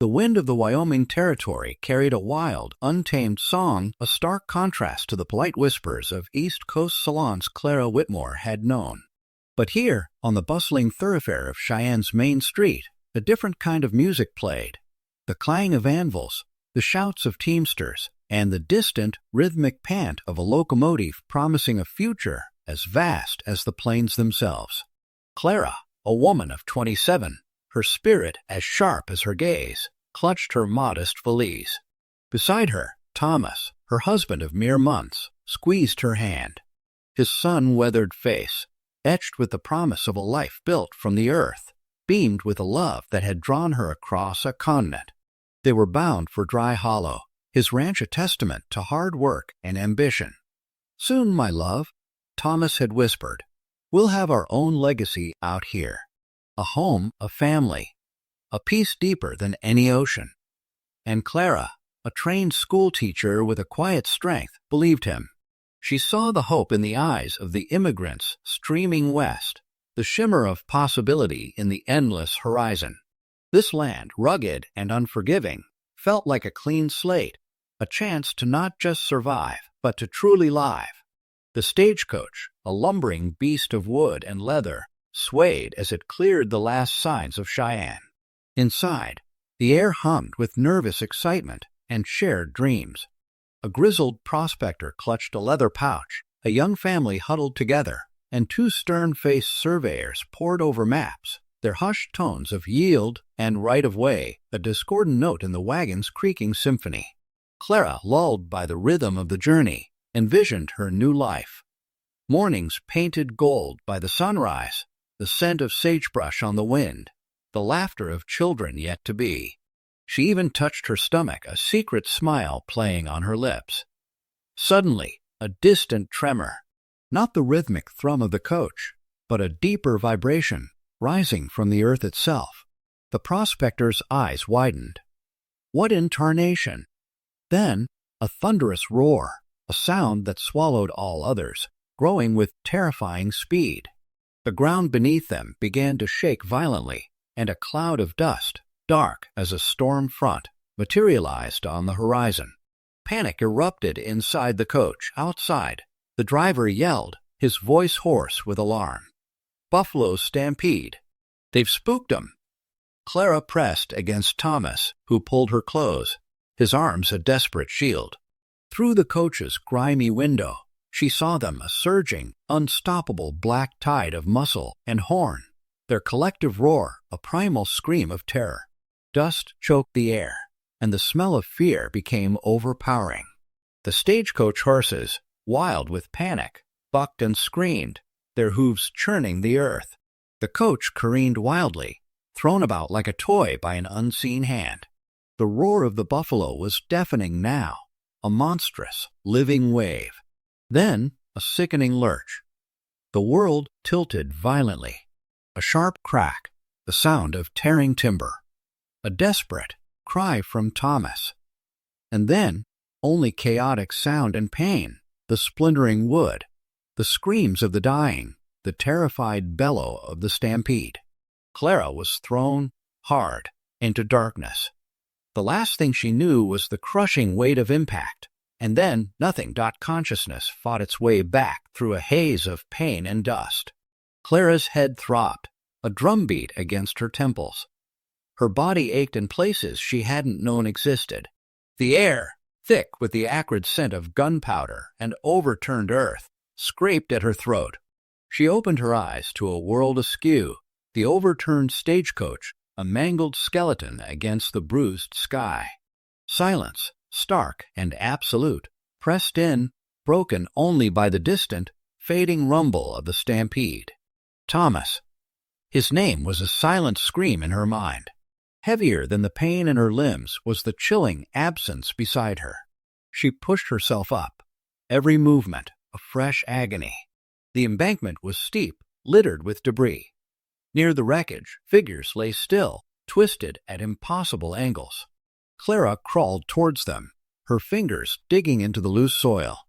The wind of the Wyoming territory carried a wild, untamed song, a stark contrast to the polite whispers of East Coast salons Clara Whitmore had known. But here, on the bustling thoroughfare of Cheyenne's main street, a different kind of music played. The clang of anvils, the shouts of teamsters, and the distant, rhythmic pant of a locomotive promising a future as vast as the plains themselves. Clara, a woman of 27, her spirit as sharp as her gaze, clutched her modest valise. Beside her, Thomas, her husband of mere months, squeezed her hand. His sun-weathered face, etched with the promise of a life built from the earth, beamed with a love that had drawn her across a continent. They were bound for Dry Hollow, his ranch a testament to hard work and ambition. "Soon, my love," Thomas had whispered, "we'll have our own legacy out here. A home, a family, a peace deeper than any ocean." And Clara, a trained schoolteacher with a quiet strength, believed him. She saw the hope in the eyes of the immigrants streaming west, the shimmer of possibility in the endless horizon. This land, rugged and unforgiving, felt like a clean slate, a chance to not just survive, but to truly live. The stagecoach, a lumbering beast of wood and leather, swayed as it cleared the last signs of Cheyenne. Inside, the air hummed with nervous excitement and shared dreams. A grizzled prospector clutched a leather pouch, a young family huddled together, and two stern-faced surveyors pored over maps, their hushed tones of yield and right-of-way a discordant note in the wagon's creaking symphony. Clara, lulled by the rhythm of the journey, envisioned her new life. Mornings painted gold by the sunrise, the scent of sagebrush on the wind, the laughter of children yet to be. She even touched her stomach, a secret smile playing on her lips. Suddenly, a distant tremor, not the rhythmic thrum of the coach, but a deeper vibration rising from the earth itself. The prospector's eyes widened. What in tarnation? Then, a thunderous roar, a sound that swallowed all others, growing with terrifying speed. The ground beneath them began to shake violently, and a cloud of dust, dark as a storm front, materialized on the horizon. Panic erupted inside the coach. Outside, the driver yelled, his voice hoarse with alarm. "Buffalo stampede. They've spooked 'em." Clara pressed against Thomas, who pulled her close, his arms a desperate shield. Through the coach's grimy window, she saw them, a surging, unstoppable black tide of muscle and horn, their collective roar a primal scream of terror. Dust choked the air, and the smell of fear became overpowering. The stagecoach horses, wild with panic, bucked and screamed, their hooves churning the earth. The coach careened wildly, thrown about like a toy by an unseen hand. The roar of the buffalo was deafening now, a monstrous, living wave. Then a sickening lurch. The world tilted violently. A sharp crack, the sound of tearing timber. A desperate cry from Thomas. And then only chaotic sound and pain, the splintering wood, the screams of the dying, the terrified bellow of the stampede. Clara was thrown, hard, into darkness. The last thing she knew was the crushing weight of impact, and then nothing. Consciousness fought its way back through a haze of pain and dust. Clara's head throbbed, a drumbeat against her temples. Her body ached in places she hadn't known existed. The air, thick with the acrid scent of gunpowder and overturned earth, scraped at her throat. She opened her eyes to a world askew, the overturned stagecoach, a mangled skeleton against the bruised sky. Silence, stark and absolute, pressed in, broken only by the distant, fading rumble of the stampede. Thomas. His name was a silent scream in her mind. Heavier than the pain in her limbs was the chilling absence beside her. She pushed herself up, every movement a fresh agony. The embankment was steep, littered with debris. Near the wreckage, figures lay still, twisted at impossible angles. Clara crawled towards them, her fingers digging into the loose soil.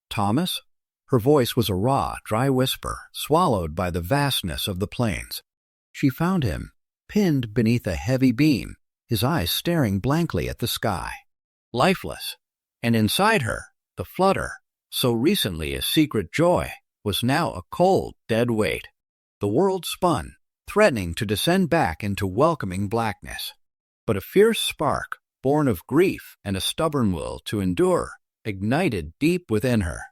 "Thomas?" Her voice was a raw, dry whisper, swallowed by the vastness of the plains. She found him, pinned beneath a heavy beam, his eyes staring blankly at the sky. Lifeless. And inside her, the flutter, so recently a secret joy, was now a cold, dead weight. The world spun, threatening to descend back into welcoming blackness. But a fierce spark, born of grief and a stubborn will to endure, ignited deep within her.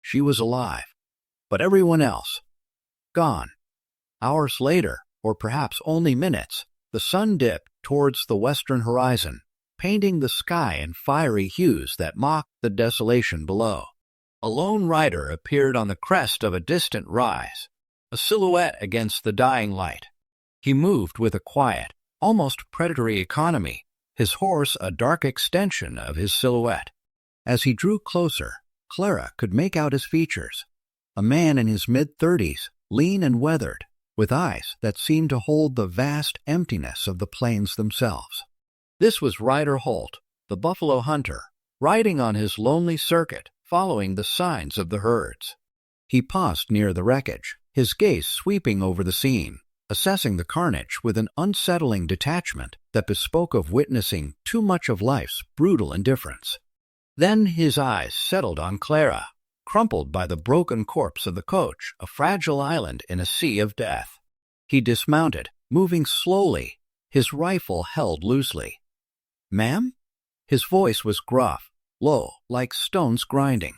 She was alive. But everyone else, gone. Hours later, or perhaps only minutes, the sun dipped towards the western horizon, painting the sky in fiery hues that mocked the desolation below. A lone rider appeared on the crest of a distant rise, a silhouette against the dying light. He moved with a quiet, almost predatory economy, his horse a dark extension of his silhouette. As he drew closer, Clara could make out his features. A man in his mid-30s, lean and weathered, with eyes that seemed to hold the vast emptiness of the plains themselves. This was Ryder Holt, the buffalo hunter, riding on his lonely circuit, following the signs of the herds. He paused near the wreckage, his gaze sweeping over the scene, assessing the carnage with an unsettling detachment that bespoke of witnessing too much of life's brutal indifference. Then his eyes settled on Clara, crumpled by the broken corpse of the coach, a fragile island in a sea of death. He dismounted, moving slowly, his rifle held loosely. "Ma'am?" His voice was gruff, low, like stones grinding.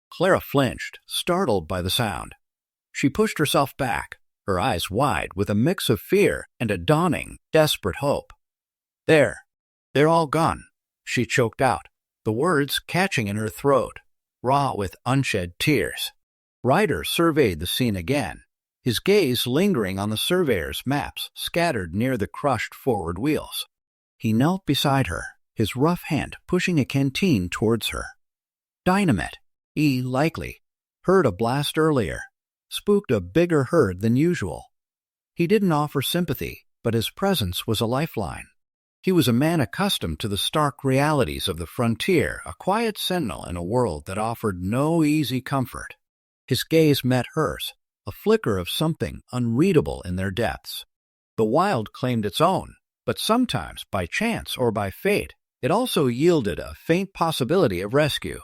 Clara flinched, startled by the sound. She pushed herself back, her eyes wide with a mix of fear and a dawning, desperate hope. They're all gone," she choked out, the words catching in her throat, raw with unshed tears. Ryder surveyed the scene again, his gaze lingering on the surveyor's maps scattered near the crushed forward wheels. He knelt beside her, his rough hand pushing a canteen towards her. Dynamite, he likely heard a blast earlier, spooked a bigger herd than usual. He didn't offer sympathy, but his presence was a lifeline. He was a man accustomed to the stark realities of the frontier, a quiet sentinel in a world that offered no easy comfort. His gaze met hers, a flicker of something unreadable in their depths. The wild claimed its own, but sometimes, by chance or by fate, it also yielded a faint possibility of rescue.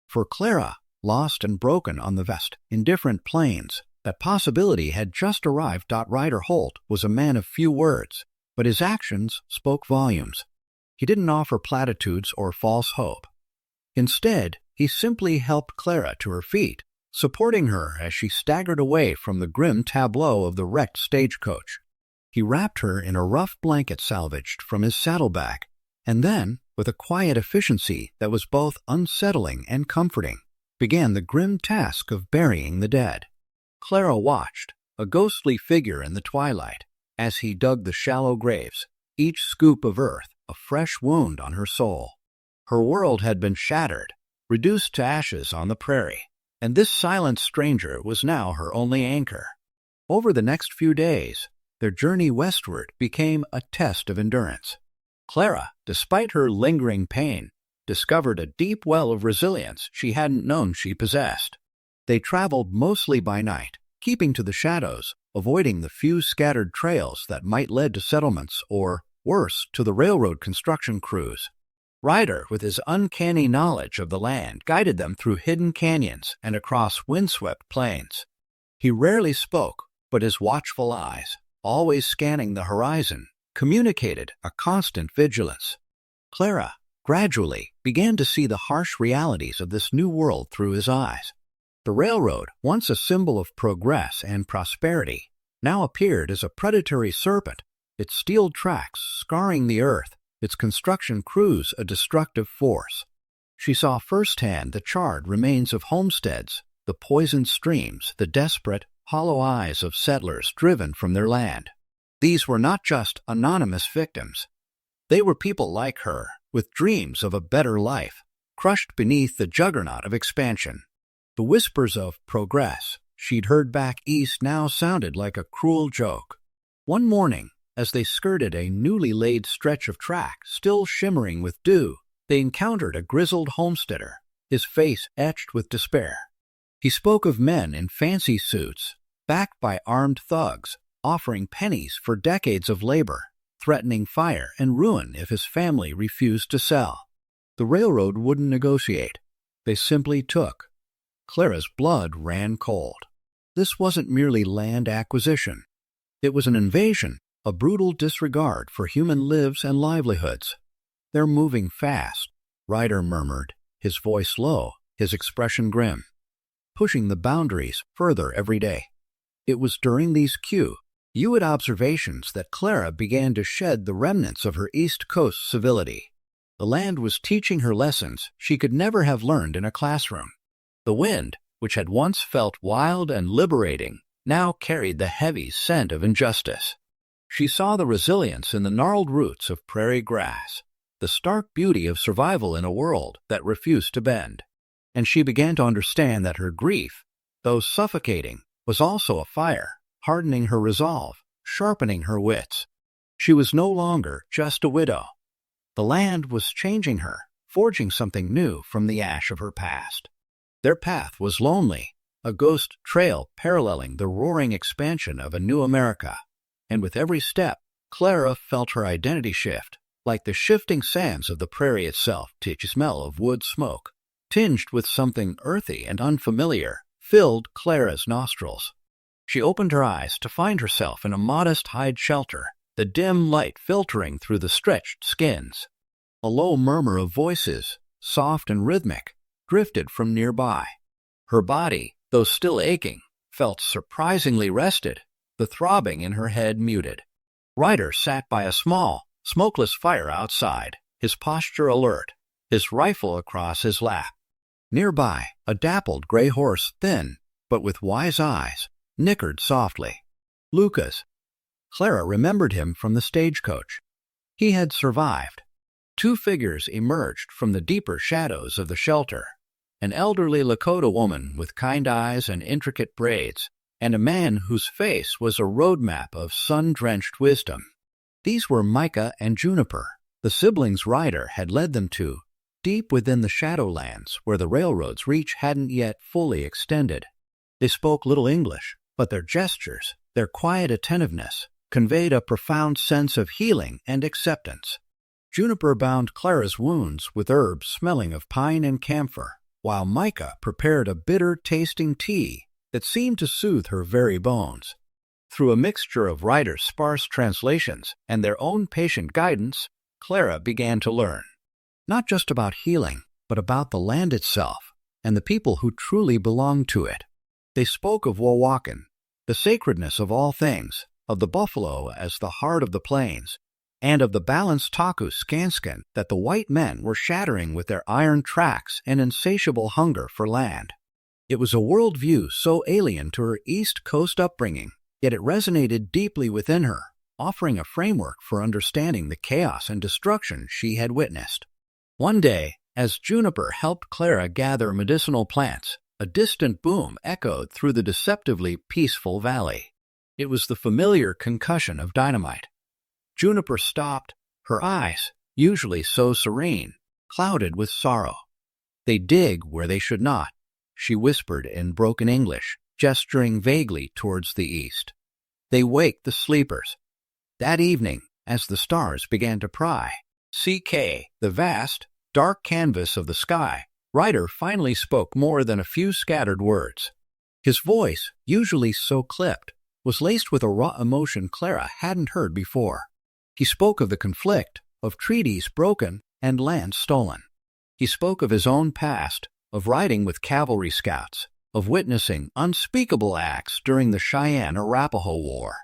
For Clara, lost and broken on the vast, indifferent plains, that possibility had just arrived. Ryder Holt was a man of few words, but his actions spoke volumes. He didn't offer platitudes or false hope. Instead, he simply helped Clara to her feet, supporting her as she staggered away from the grim tableau of the wrecked stagecoach. He wrapped her in a rough blanket salvaged from his saddlebag, and then, with a quiet efficiency that was both unsettling and comforting, began the grim task of burying the dead. Clara watched, a ghostly figure in the twilight, as he dug the shallow graves, each scoop of earth a fresh wound on her soul. Her world had been shattered, reduced to ashes on the prairie, and this silent stranger was now her only anchor. Over the next few days, their journey westward became a test of endurance. Clara, despite her lingering pain, discovered a deep well of resilience she hadn't known she possessed. They traveled mostly by night, keeping to the shadows, avoiding the few scattered trails that might lead to settlements or, worse, to the railroad construction crews. Ryder, with his uncanny knowledge of the land, guided them through hidden canyons and across windswept plains. He rarely spoke, but his watchful eyes, always scanning the horizon, communicated a constant vigilance. Clara, gradually, began to see the harsh realities of this new world through his eyes. The railroad, once a symbol of progress and prosperity, now appeared as a predatory serpent, its steel tracks scarring the earth, its construction crews a destructive force. She saw firsthand the charred remains of homesteads, the poisoned streams, the desperate, hollow eyes of settlers driven from their land. These were not just anonymous victims. They were people like her, with dreams of a better life, crushed beneath the juggernaut of expansion. The whispers of progress she'd heard back east now sounded like a cruel joke. One morning, as they skirted a newly laid stretch of track still shimmering with dew, they encountered a grizzled homesteader, his face etched with despair. He spoke of men in fancy suits, backed by armed thugs, offering pennies for decades of labor. threatening fire and ruin if his family refused to sell. The railroad wouldn't negotiate. They simply took. Clara's blood ran cold. This wasn't merely land acquisition. It was an invasion, a brutal disregard for human lives and livelihoods. "They're moving fast," Ryder murmured, his voice low, his expression grim. "Pushing the boundaries further every day." It was during these cute observations that Clara began to shed the remnants of her East Coast civility. The land was teaching her lessons she could never have learned in a classroom. The wind, which had once felt wild and liberating, now carried the heavy scent of injustice. She saw the resilience in the gnarled roots of prairie grass, the stark beauty of survival in a world that refused to bend. And she began to understand that her grief, though suffocating, was also a fire, hardening her resolve, sharpening her wits. She was no longer just a widow. The land was changing her, forging something new from the ash of her past. Their path was lonely, a ghost trail paralleling the roaring expansion of a new America. And with every step, Clara felt her identity shift, like the shifting sands of the prairie itself. The smell of wood smoke, tinged with something earthy and unfamiliar, filled Clara's nostrils. She opened her eyes to find herself in a modest hide shelter, the dim light filtering through the stretched skins. A low murmur of voices, soft and rhythmic, drifted from nearby. Her body, though still aching, felt surprisingly rested, the throbbing in her head muted. Ryder sat by a small, smokeless fire outside, his posture alert, his rifle across his lap. Nearby, a dappled gray horse, thin, but with wise eyes, nickered softly. Lucas. Clara remembered him from the stagecoach. He had survived. Two figures emerged from the deeper shadows of the shelter, an elderly Lakota woman with kind eyes and intricate braids, and a man whose face was a roadmap of sun-drenched wisdom. These were Micah and Juniper, the siblings Ryder had led them to, deep within the Shadowlands where the railroad's reach hadn't yet fully extended. They spoke little English, but their gestures, their quiet attentiveness, conveyed a profound sense of healing and acceptance. Juniper bound Clara's wounds with herbs smelling of pine and camphor, while Micah prepared a bitter-tasting tea that seemed to soothe her very bones. Through a mixture of Ryder's sparse translations and their own patient guidance, Clara began to learn. Not just about healing, but about the land itself and the people who truly belonged to it. They spoke of Wowakan, the sacredness of all things, of the buffalo as the heart of the plains, and of the balanced Taku Skanskin that the white men were shattering with their iron tracks and insatiable hunger for land. It was a worldview so alien to her East Coast upbringing, yet it resonated deeply within her, offering a framework for understanding the chaos and destruction she had witnessed. One day, as Juniper helped Clara gather medicinal plants, a distant boom echoed through the deceptively peaceful valley. It was the familiar concussion of dynamite. Juniper stopped, her eyes, usually so serene, clouded with sorrow. "They dig where they should not," she whispered in broken English, gesturing vaguely towards the east. "They wake the sleepers." That evening, as the stars began to pry, the vast, dark canvas of the sky, Ryder finally spoke more than a few scattered words. His voice, usually so clipped, was laced with a raw emotion Clara hadn't heard before. He spoke of the conflict, of treaties broken and land stolen. He spoke of his own past, of riding with cavalry scouts, of witnessing unspeakable acts during the Cheyenne-Arapaho War.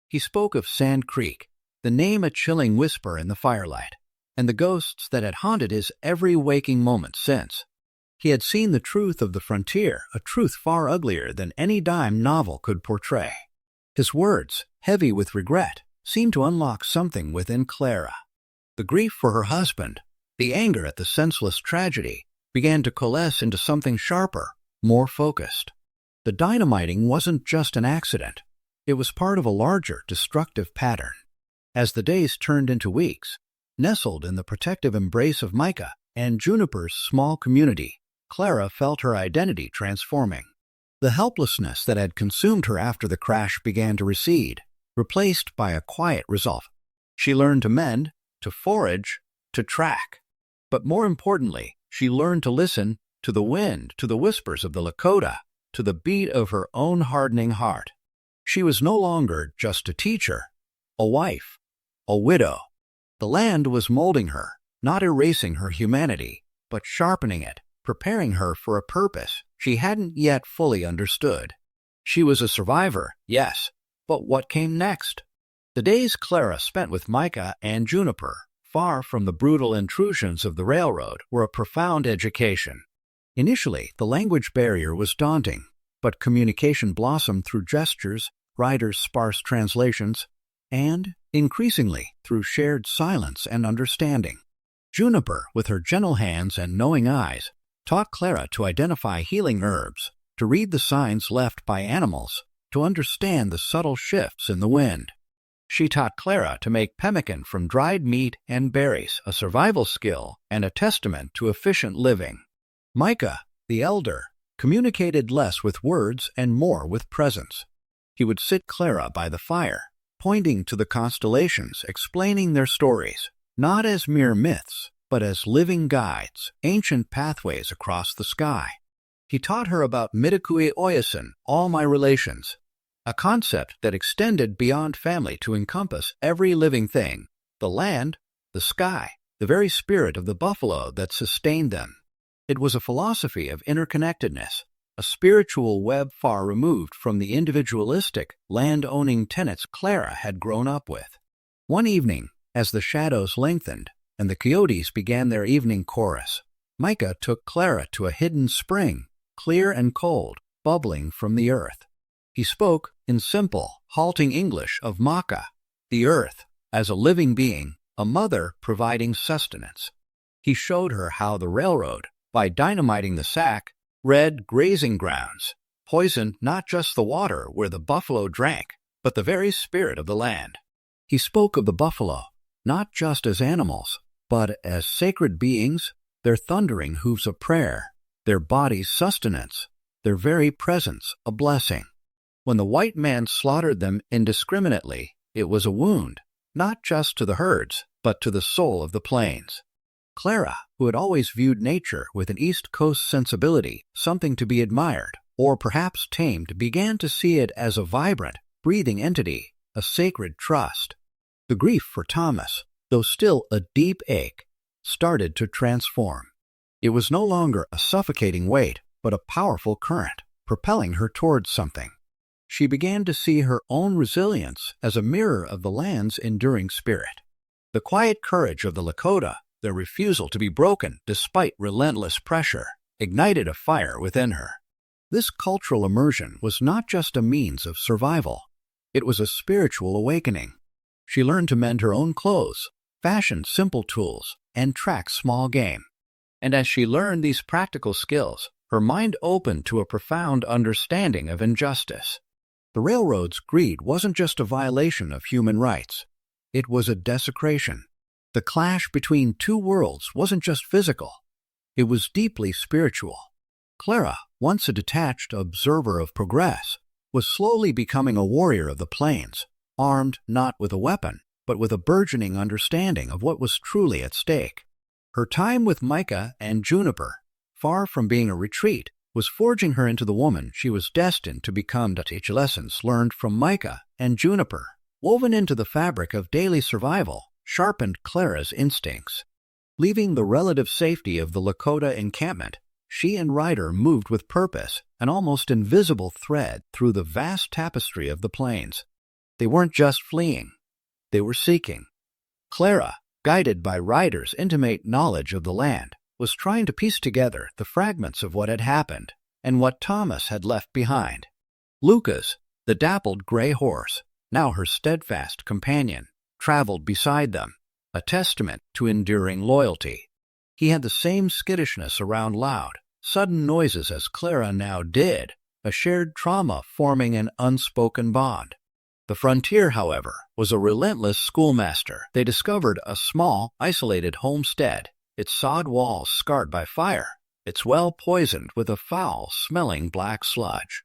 He spoke of Sand Creek, the name a chilling whisper in the firelight, and the ghosts that had haunted his every waking moment since. He had seen the truth of the frontier, a truth far uglier than any dime novel could portray. His words, heavy with regret, seemed to unlock something within Clara. The grief for her husband, the anger at the senseless tragedy, began to coalesce into something sharper, more focused. The dynamiting wasn't just an accident. It was part of a larger, destructive pattern. As the days turned into weeks, nestled in the protective embrace of Micah and Juniper's small community, Clara felt her identity transforming. The helplessness that had consumed her after the crash began to recede, replaced by a quiet resolve. She learned to mend, to forage, to track. But more importantly, she learned to listen to the wind, to the whispers of the Lakota, to the beat of her own hardening heart. She was no longer just a teacher, a wife, a widow. The land was molding her, not erasing her humanity, but sharpening it, preparing her for a purpose she hadn't yet fully understood. She was a survivor, yes, but what came next? The days Clara spent with Micah and Juniper, far from the brutal intrusions of the railroad, were a profound education. Initially, the language barrier was daunting, but communication blossomed through gestures, riders' sparse translations, and, increasingly, through shared silence and understanding. Juniper, with her gentle hands and knowing eyes, taught Clara to identify healing herbs, to read the signs left by animals, to understand the subtle shifts in the wind. She taught Clara to make pemmican from dried meat and berries, a survival skill and a testament to efficient living. Micah, the elder, communicated less with words and more with presence. He would sit Clara by the fire, pointing to the constellations, explaining their stories, not as mere myths, but as living guides, ancient pathways across the sky. He taught her about Mitakui Oyasin, all my relations, a concept that extended beyond family to encompass every living thing, the land, the sky, the very spirit of the buffalo that sustained them. It was a philosophy of interconnectedness, a spiritual web far removed from the individualistic, land-owning tenets Clara had grown up with. One evening, as the shadows lengthened and the coyotes began their evening chorus, Micah took Clara to a hidden spring, clear and cold, bubbling from the earth. He spoke, in simple, halting English, of Maka, the earth, as a living being, a mother providing sustenance. He showed her how the railroad, by dynamiting the sack, red grazing grounds, poisoned not just the water where the buffalo drank, but the very spirit of the land. He spoke of the buffalo, not just as animals, but as sacred beings, their thundering hooves a prayer, their bodies sustenance, their very presence a blessing. When the white man slaughtered them indiscriminately, it was a wound, not just to the herds, but to the soul of the plains. Clara, who had always viewed nature with an East Coast sensibility, something to be admired, or perhaps tamed, began to see it as a vibrant, breathing entity, a sacred trust. The grief for Thomas, though still a deep ache, started to transform. It was no longer a suffocating weight, but a powerful current, propelling her towards something. She began to see her own resilience as a mirror of the land's enduring spirit. The quiet courage of the Lakota, their refusal to be broken despite relentless pressure, ignited a fire within her. This cultural immersion was not just a means of survival. It was a spiritual awakening. She learned to mend her own clothes, fashion simple tools, and track small game. And as she learned these practical skills, her mind opened to a profound understanding of injustice. The railroad's greed wasn't just a violation of human rights. It was a desecration. The clash between two worlds wasn't just physical. It was deeply spiritual. Clara, once a detached observer of progress, was slowly becoming a warrior of the plains, armed not with a weapon, but with a burgeoning understanding of what was truly at stake. Her time with Micah and Juniper, far from being a retreat, was forging her into the woman she was destined to become. To teach lessons learned from Micah and Juniper, woven into the fabric of daily survival, sharpened Clara's instincts. Leaving the relative safety of the Lakota encampment, she and Ryder moved with purpose, an almost invisible thread through the vast tapestry of the plains. They weren't just fleeing. They were seeking. Clara, guided by Ryder's intimate knowledge of the land, was trying to piece together the fragments of what had happened and what Thomas had left behind. Lucas, the dappled gray horse, now her steadfast companion, traveled beside them, a testament to enduring loyalty. He had the same skittishness around loud, sudden noises as Clara now did, a shared trauma forming an unspoken bond. The frontier, however, was a relentless schoolmaster. They discovered a small, isolated homestead, its sod walls scarred by fire, its well poisoned with a foul-smelling black sludge.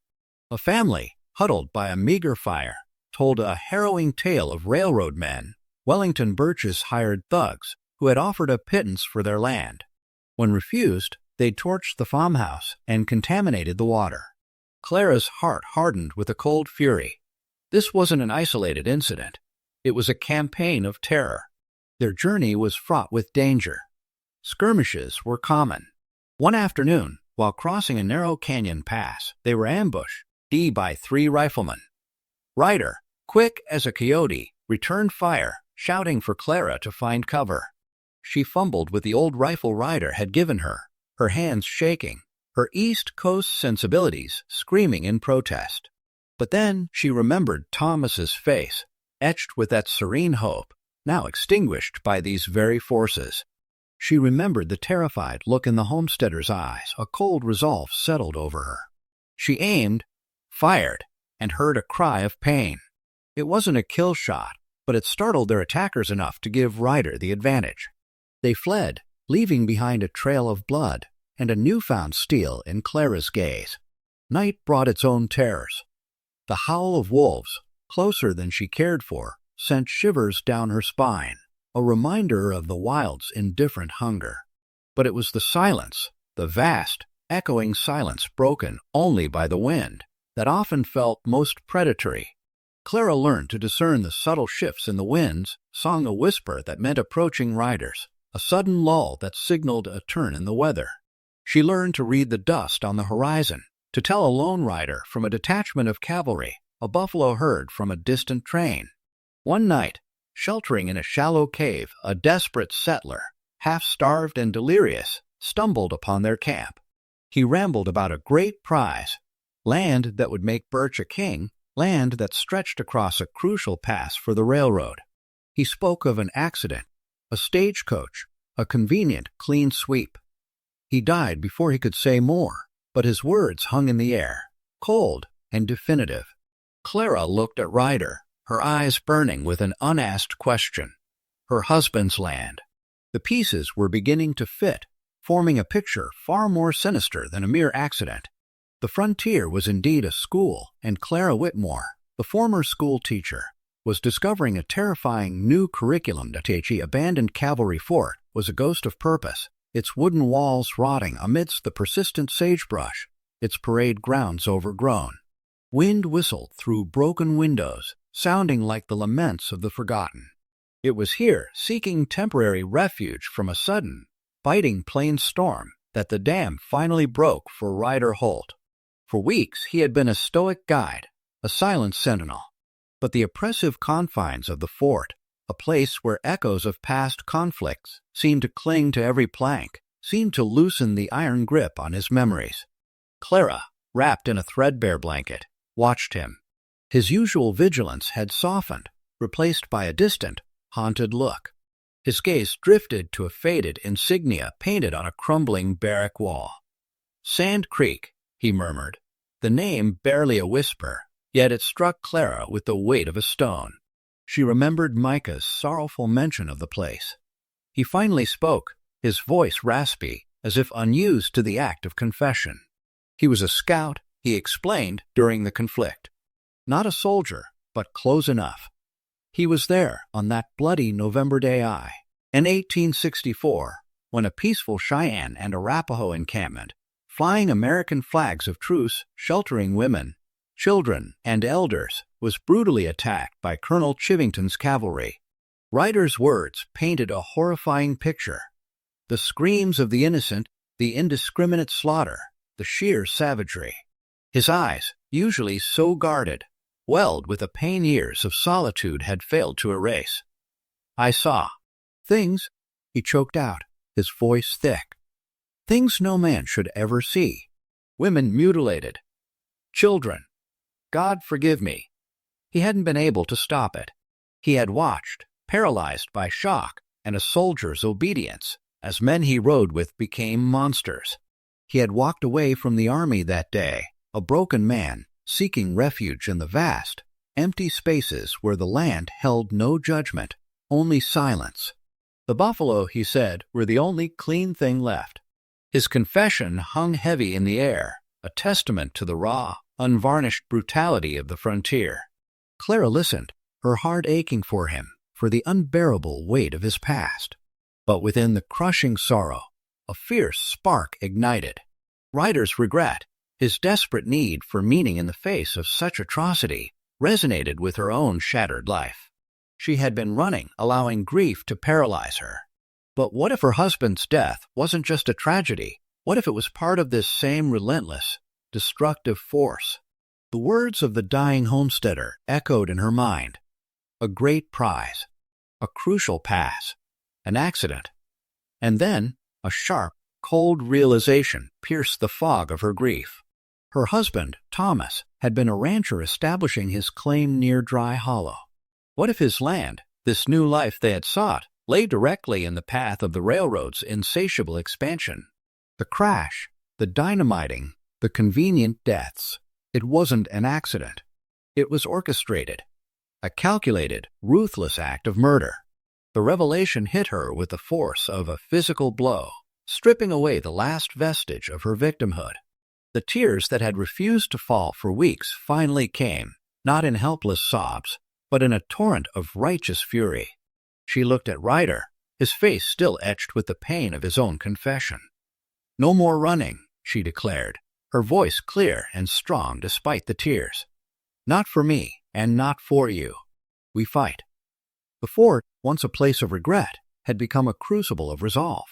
A family, huddled by a meager fire, told a harrowing tale of railroad men, Wellington Birch's hired thugs who had offered a pittance for their land. When refused, they'd torched the farmhouse and contaminated the water. Clara's heart hardened with a cold fury. This wasn't an isolated incident. It was a campaign of terror. Their journey was fraught with danger. Skirmishes were common. One afternoon, while crossing a narrow canyon pass, they were ambushed by 3 riflemen. Ryder, quick as a coyote, returned fire, shouting for Clara to find cover. She fumbled with the old rifle Ryder had given her, her hands shaking, her East Coast sensibilities screaming in protest. But then she remembered Thomas's face, etched with that serene hope, now extinguished by these very forces. She remembered the terrified look in the homesteader's eyes. A cold resolve settled over her. She aimed, fired, and heard a cry of pain. It wasn't a kill shot, but it startled their attackers enough to give Ryder the advantage. They fled, leaving behind a trail of blood and a newfound steel in Clara's gaze. Night brought its own terrors. The howl of wolves, closer than she cared for, sent shivers down her spine, a reminder of the wild's indifferent hunger. But it was the silence, the vast, echoing silence broken only by the wind, that often felt most predatory. Clara learned to discern the subtle shifts in the winds, sung a whisper that meant approaching riders, a sudden lull that signaled a turn in the weather. She learned to read the dust on the horizon, to tell a lone rider from a detachment of cavalry, a buffalo herd from a distant train. One night, sheltering in a shallow cave, a desperate settler, half-starved and delirious, stumbled upon their camp. He rambled about a great prize, land that would make Birch a king, land that stretched across a crucial pass for the railroad. He spoke of an accident, a stagecoach, a convenient, clean sweep. He died before he could say more, but his words hung in the air, cold and definitive. Clara looked at Ryder, her eyes burning with an unasked question. Her husband's land. The pieces were beginning to fit, forming a picture far more sinister than a mere accident. The frontier was indeed a school, and Clara Whitmore, the former school teacher, was discovering a terrifying new curriculum. The abandoned cavalry fort was a ghost of purpose, its wooden walls rotting amidst the persistent sagebrush, its parade grounds overgrown. Wind whistled through broken windows, sounding like the laments of the forgotten. It was here, seeking temporary refuge from a sudden, biting plains storm, that the dam finally broke for Ryder Holt. For weeks he had been a stoic guide, a silent sentinel. But the oppressive confines of the fort, a place where echoes of past conflicts seemed to cling to every plank, seemed to loosen the iron grip on his memories. Clara, wrapped in a threadbare blanket, watched him. His usual vigilance had softened, replaced by a distant, haunted look. His gaze drifted to a faded insignia painted on a crumbling barrack wall. Sand Creek, he murmured, the name barely a whisper, yet it struck Clara with the weight of a stone. She remembered Micah's sorrowful mention of the place. He finally spoke, his voice raspy, as if unused to the act of confession. He was a scout, he explained, during the conflict. Not a soldier, but close enough. He was there on that bloody November day in 1864, when a peaceful Cheyenne and Arapaho encampment, flying American flags of truce, sheltering women, children, and elders, was brutally attacked by Colonel Chivington's cavalry. Ryder's words painted a horrifying picture. The screams of the innocent, the indiscriminate slaughter, the sheer savagery. His eyes, usually so guarded, welled with a pain years of solitude had failed to erase. I saw things, he choked out, his voice thick. Things no man should ever see. Women mutilated. Children. God forgive me. He hadn't been able to stop it. He had watched, paralyzed by shock and a soldier's obedience, as men he rode with became monsters. He had walked away from the army that day, a broken man, seeking refuge in the vast, empty spaces where the land held no judgment, only silence. The buffalo, he said, were the only clean thing left. His confession hung heavy in the air, a testament to the raw, unvarnished brutality of the frontier. Clara listened, her heart aching for him, for the unbearable weight of his past. But within the crushing sorrow, a fierce spark ignited. Ryder's regret, his desperate need for meaning in the face of such atrocity, resonated with her own shattered life. She had been running, allowing grief to paralyze her. But what if her husband's death wasn't just a tragedy? What if it was part of this same relentless, destructive force? The words of the dying homesteader echoed in her mind. A great prize, a crucial pass, an accident. And then a sharp, cold realization pierced the fog of her grief. Her husband, Thomas, had been a rancher establishing his claim near Dry Hollow. What if his land, this new life they had sought, lay directly in the path of the railroad's insatiable expansion? The crash, the dynamiting, the convenient deaths. It wasn't an accident. It was orchestrated. A calculated, ruthless act of murder. The revelation hit her with the force of a physical blow, stripping away the last vestige of her victimhood. The tears that had refused to fall for weeks finally came, not in helpless sobs, but in a torrent of righteous fury. She looked at Ryder, his face still etched with the pain of his own confession. "No more running," she declared, her voice clear and strong despite the tears. "Not for me, and not for you. We fight." The fort, once a place of regret, had become a crucible of resolve.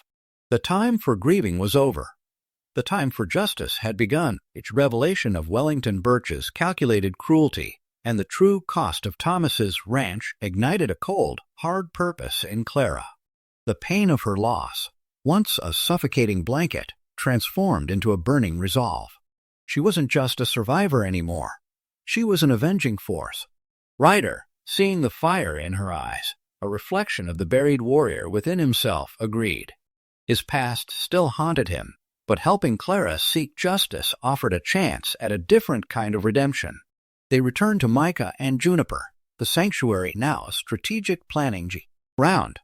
The time for grieving was over. The time for justice had begun. Each revelation of Wellington Birch's calculated cruelty and the true cost of Thomas's ranch ignited a cold, hard purpose in Clara. The pain of her loss, once a suffocating blanket, transformed into a burning resolve. She wasn't just a survivor anymore. She was an avenging force. Ryder, seeing the fire in her eyes, a reflection of the buried warrior within himself, agreed. His past still haunted him, but helping Clara seek justice offered a chance at a different kind of redemption. They returned to Micah and Juniper, the sanctuary now a strategic planning ground.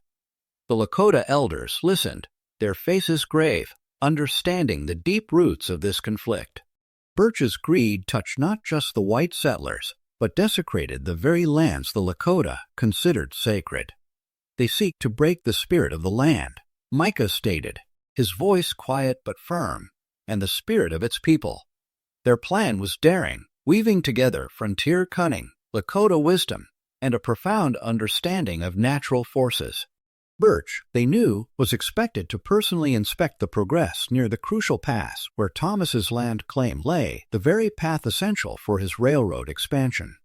The Lakota elders listened, their faces grave, understanding the deep roots of this conflict. Birch's greed touched not just the white settlers, but desecrated the very lands the Lakota considered sacred. "They seek to break the spirit of the land," Micah stated, his voice quiet but firm, "and the spirit of its people." Their plan was daring, weaving together frontier cunning, Lakota wisdom, and a profound understanding of natural forces. Birch, they knew, was expected to personally inspect the progress near the crucial pass where Thomas's land claim lay, the very path essential for his railroad expansion.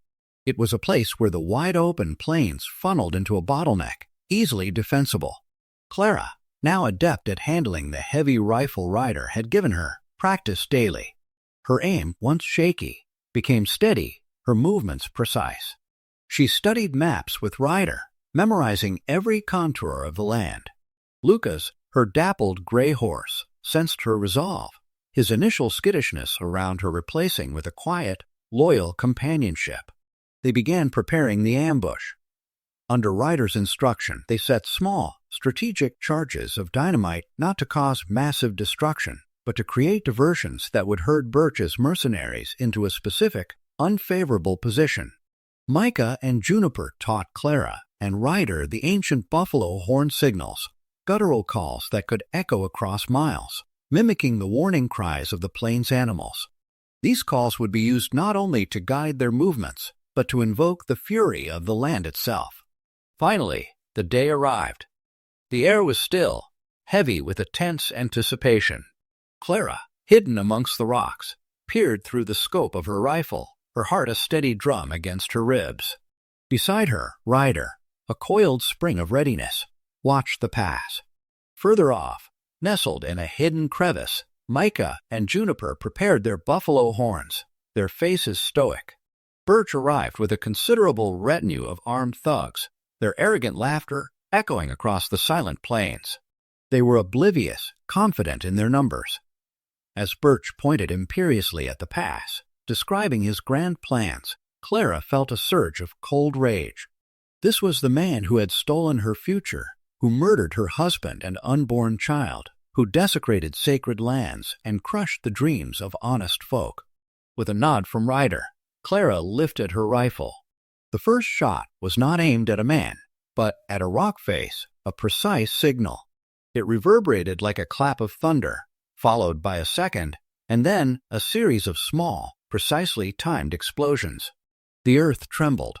It was a place where the wide-open plains funneled into a bottleneck, easily defensible. Clara, now adept at handling the heavy rifle Ryder had given her, practiced daily. Her aim, once shaky, became steady, her movements precise. She studied maps with Ryder, memorizing every contour of the land. Lucas, her dappled gray horse, sensed her resolve, his initial skittishness around her replacing with a quiet, loyal companionship. They began preparing the ambush. Under Ryder's instruction, they set small, strategic charges of dynamite not to cause massive destruction, but to create diversions that would herd Birch's mercenaries into a specific, unfavorable position. Micah and Juniper taught Clara and Ryder the ancient buffalo horn signals, guttural calls that could echo across miles, mimicking the warning cries of the plains animals. These calls would be used not only to guide their movements, but to invoke the fury of the land itself. Finally, the day arrived. The air was still, heavy with a tense anticipation. Clara, hidden amongst the rocks, peered through the scope of her rifle, her heart a steady drum against her ribs. Beside her, Ryder, a coiled spring of readiness, watched the pass. Further off, nestled in a hidden crevice, Micah and Juniper prepared their buffalo horns, their faces stoic. Birch arrived with a considerable retinue of armed thugs, their arrogant laughter echoing across the silent plains. They were oblivious, confident in their numbers. As Birch pointed imperiously at the pass, describing his grand plans, Clara felt a surge of cold rage. This was the man who had stolen her future, who murdered her husband and unborn child, who desecrated sacred lands and crushed the dreams of honest folk. With a nod from Ryder, Clara lifted her rifle. The first shot was not aimed at a man. but at a rock face, a precise signal. It reverberated like a clap of thunder, followed by a second, and then a series of small, precisely timed explosions. The earth trembled.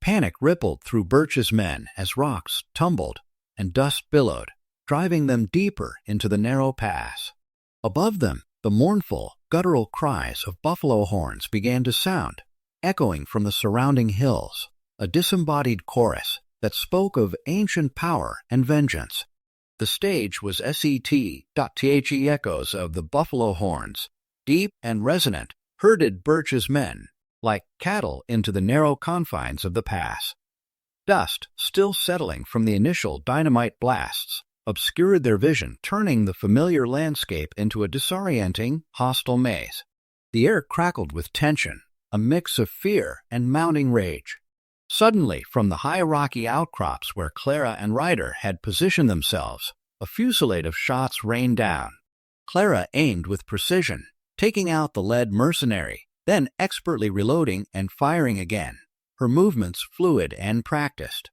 Panic rippled through Birch's men as rocks tumbled and dust billowed, driving them deeper into the narrow pass. Above them, the mournful, guttural cries of buffalo horns began to sound, echoing from the surrounding hills, a disembodied chorus that spoke of ancient power and vengeance. The stage was set.the echoes of the buffalo horns, deep and resonant, herded Birch's men like cattle into the narrow confines of the pass. Dust, still settling from the initial dynamite blasts, obscured their vision, turning the familiar landscape into a disorienting, hostile maze. The air crackled with tension, a mix of fear and mounting rage. Suddenly, from the high rocky outcrops where Clara and Ryder had positioned themselves, a fusillade of shots rained down. Clara aimed with precision, taking out the lead mercenary, then expertly reloading and firing again, her movements fluid and practiced.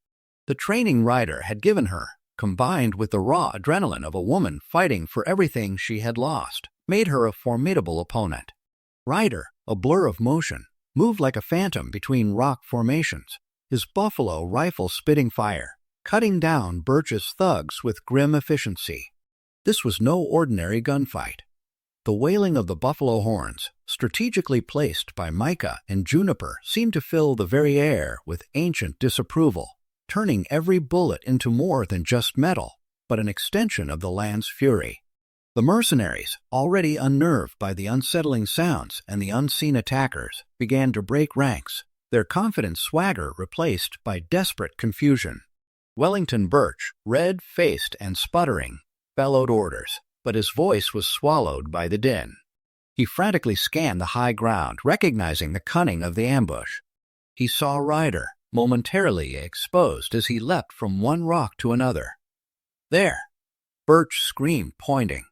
The training Ryder had given her, combined with the raw adrenaline of a woman fighting for everything she had lost, made her a formidable opponent. Ryder, a blur of motion, moved like a phantom between rock formations, his buffalo rifle spitting fire, cutting down Birch's thugs with grim efficiency. This was no ordinary gunfight. The wailing of the buffalo horns, strategically placed by Micah and Juniper, seemed to fill the very air with ancient disapproval, turning every bullet into more than just metal, but an extension of the land's fury. The mercenaries, already unnerved by the unsettling sounds and the unseen attackers, began to break ranks, their confident swagger replaced by desperate confusion. Wellington Birch, red-faced and sputtering, bellowed orders, but his voice was swallowed by the din. He frantically scanned the high ground, recognizing the cunning of the ambush. He saw Ryder, momentarily exposed as he leapt from one rock to another. "There!" Birch screamed, pointing.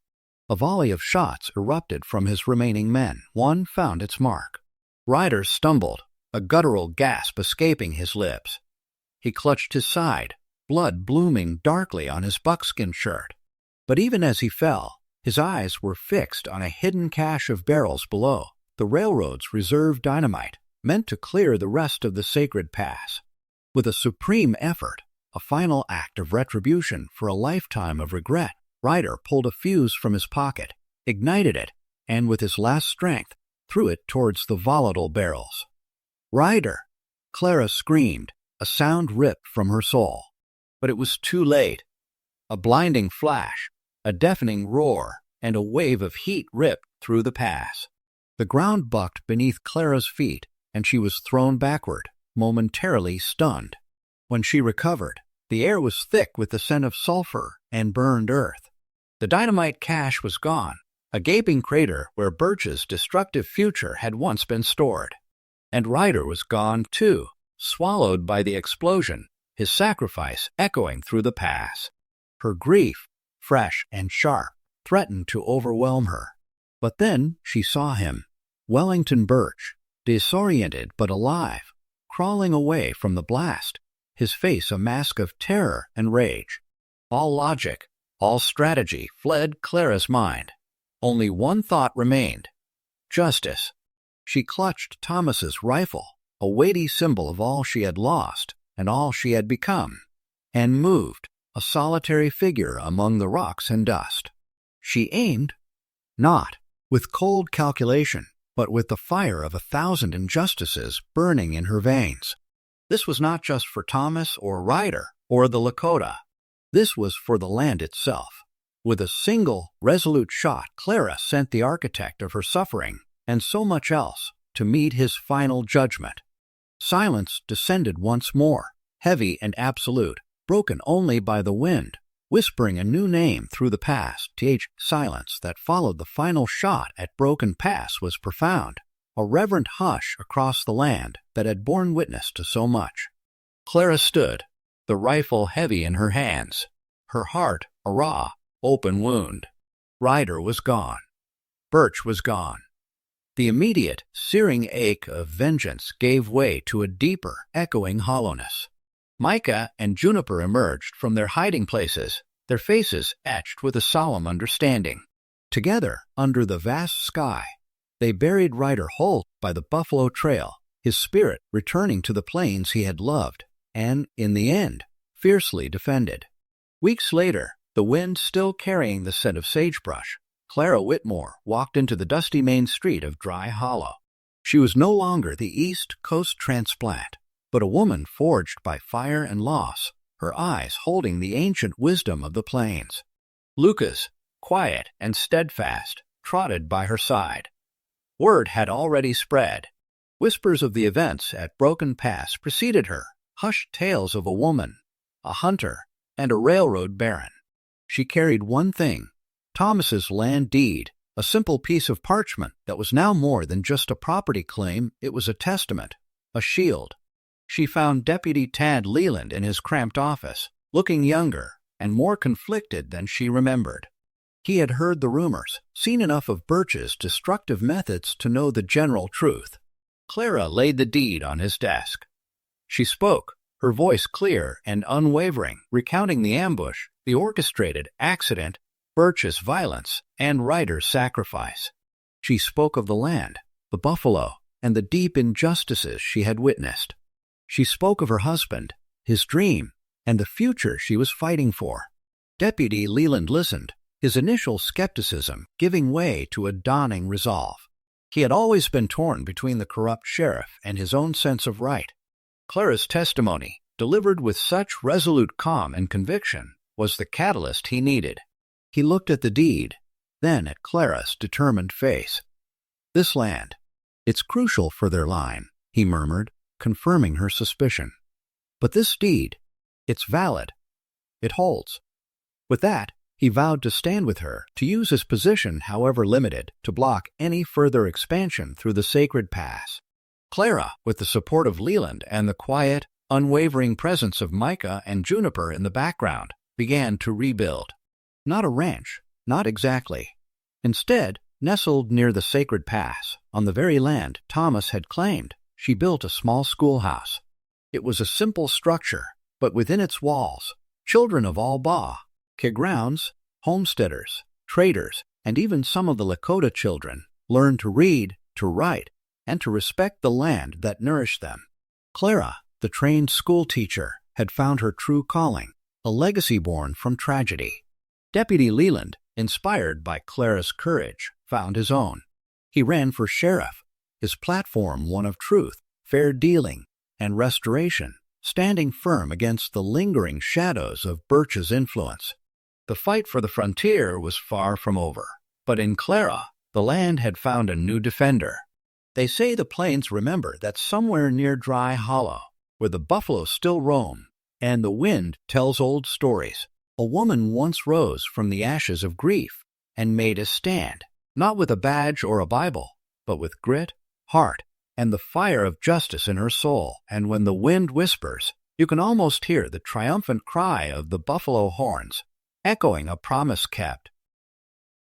A volley of shots erupted from his remaining men. One found its mark. Ryder stumbled, a guttural gasp escaping his lips. He clutched his side, blood blooming darkly on his buckskin shirt. But even as he fell, his eyes were fixed on a hidden cache of barrels below, the railroad's reserve dynamite, meant to clear the rest of the sacred pass. With a supreme effort, a final act of retribution for a lifetime of regret, Ryder pulled a fuse from his pocket, ignited it, and with his last strength, threw it towards the volatile barrels. "Ryder!" Clara screamed, a sound ripped from her soul. But it was too late. A blinding flash, a deafening roar, and a wave of heat ripped through the pass. The ground bucked beneath Clara's feet, and she was thrown backward, momentarily stunned. When she recovered, the air was thick with the scent of sulfur and burned earth. The dynamite cache was gone, a gaping crater where Birch's destructive future had once been stored. And Ryder was gone, too, swallowed by the explosion, his sacrifice echoing through the pass. Her grief, fresh and sharp, threatened to overwhelm her. But then she saw him, Wellington Birch, disoriented but alive, crawling away from the blast, his face a mask of terror and rage. All logic, all strategy fled Clara's mind. Only one thought remained: justice. She clutched Thomas's rifle, a weighty symbol of all she had lost and all she had become, and moved, a solitary figure among the rocks and dust. She aimed, not with cold calculation, but with the fire of 1,000 injustices burning in her veins. This was not just for Thomas or Ryder or the Lakota. This was for the land itself. With a single, resolute shot, Clara sent the architect of her suffering, and so much else, to meet his final judgment. Silence descended once more, heavy and absolute, broken only by the wind, whispering a new name through the pass. The silence that followed the final shot at Broken Pass was profound, a reverent hush across the land that had borne witness to so much. Clara stood, the rifle heavy in her hands, her heart a raw, open wound. Ryder was gone. Birch was gone. The immediate, searing ache of vengeance gave way to a deeper, echoing hollowness. Micah and Juniper emerged from their hiding places, their faces etched with a solemn understanding. Together, under the vast sky, they buried Ryder Holt by the Buffalo Trail, his spirit returning to the plains he had loved, and, in the end, fiercely defended. Weeks later, the wind still carrying the scent of sagebrush, Clara Whitmore walked into the dusty main street of Dry Hollow. She was no longer the East Coast transplant, but a woman forged by fire and loss, her eyes holding the ancient wisdom of the plains. Lucas, quiet and steadfast, trotted by her side. Word had already spread. Whispers of the events at Broken Pass preceded her, hushed tales of a woman, a hunter, and a railroad baron. She carried one thing, Thomas's land deed, a simple piece of parchment that was now more than just a property claim. It was a testament, a shield. She found Deputy Tad Leland in his cramped office, looking younger and more conflicted than she remembered. He had heard the rumors, seen enough of Birch's destructive methods to know the general truth. Clara laid the deed on his desk. She spoke, her voice clear and unwavering, recounting the ambush, the orchestrated accident, Birch's violence, and Ryder's sacrifice. She spoke of the land, the buffalo, and the deep injustices she had witnessed. She spoke of her husband, his dream, and the future she was fighting for. Deputy Leland listened, his initial skepticism giving way to a dawning resolve. He had always been torn between the corrupt sheriff and his own sense of right. Clara's testimony, delivered with such resolute calm and conviction, was the catalyst he needed. He looked at the deed, then at Clara's determined face. "This land, it's crucial for their line," he murmured, confirming her suspicion. "But this deed, it's valid. It holds." With that, he vowed to stand with her, to use his position, however limited, to block any further expansion through the sacred pass. Clara, with the support of Leland and the quiet, unwavering presence of Micah and Juniper in the background, began to rebuild. Not a ranch, not exactly. Instead, nestled near the sacred pass, on the very land Thomas had claimed, she built a small schoolhouse. It was a simple structure, but within its walls, children of all Ba, Kegrowns, homesteaders, traders, and even some of the Lakota children learned to read, to write, and to respect the land that nourished them. Clara, the trained schoolteacher, had found her true calling, a legacy born from tragedy. Deputy Leland, inspired by Clara's courage, found his own. He ran for sheriff, his platform one of truth, fair dealing, and restoration, standing firm against the lingering shadows of Birch's influence. The fight for the frontier was far from over, but in Clara, the land had found a new defender. They say the plains remember that somewhere near Dry Hollow, where the buffalo still roam, and the wind tells old stories, a woman once rose from the ashes of grief and made a stand, not with a badge or a Bible, but with grit, heart, and the fire of justice in her soul. And when the wind whispers, you can almost hear the triumphant cry of the buffalo horns, echoing a promise kept,